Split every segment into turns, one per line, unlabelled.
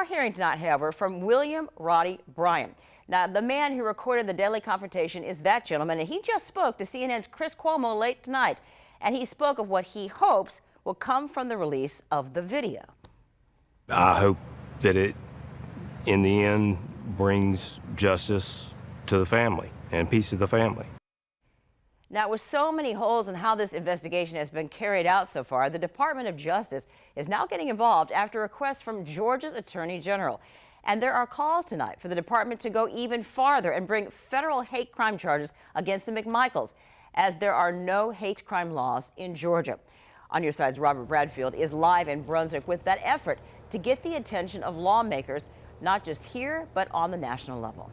Our hearing tonight, however, from William Roddy Bryan. Now, the man who recorded the deadly confrontation is that gentleman, and he just spoke to CNN's Chris Cuomo late tonight, and he spoke of what he hopes will come from the release of the video.
I hope that it, in the end, brings justice to the family and peace to the family.
Now, with so many holes in how this investigation has been carried out so far, the Department of Justice is now getting involved after a request from Georgia's Attorney General. And there are calls tonight for the department to go even farther and bring federal hate crime charges against the McMichaels, as there are no hate crime laws in Georgia. On Your Side's Robert Bradfield is live in Brunswick with that effort to get the attention of lawmakers, not just here, but on the national level.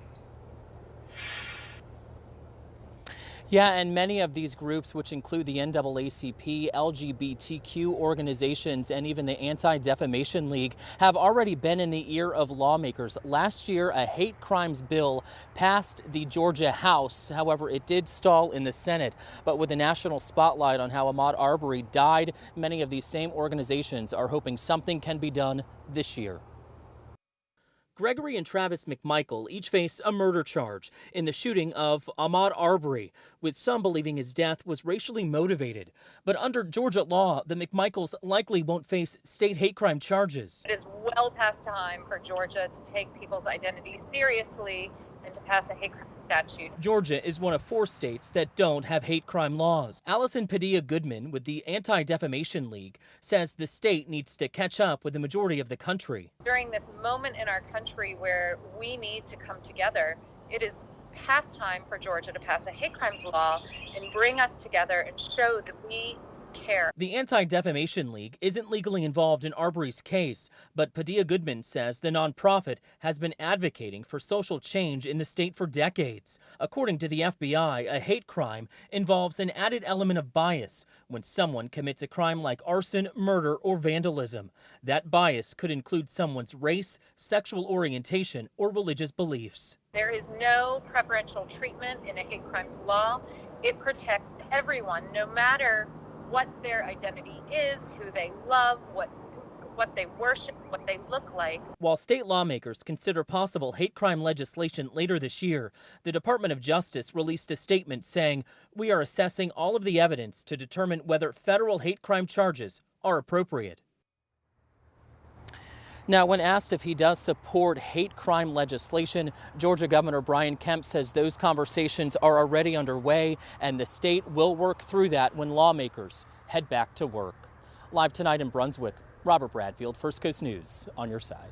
Yeah, and many of these groups, which include the NAACP, LGBTQ organizations, and even the Anti-Defamation League, have already been in the ear of lawmakers. Last year, a hate crimes bill passed the Georgia House. However, it did stall in the Senate. But with the national spotlight on how Ahmaud Arbery died, many of these same organizations are hoping something can be done this year. Gregory and Travis McMichael each face a murder charge in the shooting of Ahmaud Arbery, with some believing his death was racially motivated. But under Georgia law, the McMichaels likely won't face state hate crime charges.
It is well past time for Georgia to take people's identity seriously and to pass a hate crime statute.
Georgia is one of 4 states that don't have hate crime laws. Allison Padilla-Goodman with the Anti-Defamation League says the state needs to catch up with the majority of the country.
During this moment in our country where we need to come together, it is past time for Georgia to pass a hate crimes law and bring us together and show that we care.
The Anti-Defamation League isn't legally involved in Arbery's case, but Padilla-Goodman says the nonprofit has been advocating for social change in the state for decades. According to the FBI, a hate crime involves an added element of bias when someone commits a crime like arson, murder, or vandalism. That bias could include someone's race, sexual orientation, or religious beliefs.
There is no preferential treatment in a hate crimes law. It protects everyone, no matter what their identity is, who they love, what they worship, what they look like.
While state lawmakers consider possible hate crime legislation later this year, the Department of Justice released a statement saying, "We are assessing all of the evidence to determine whether federal hate crime charges are appropriate." Now, when asked if he does support hate crime legislation, Georgia Governor Brian Kemp says those conversations are already underway, and the state will work through that when lawmakers head back to work. Live tonight in Brunswick, Robert Bradfield, First Coast News, on your side.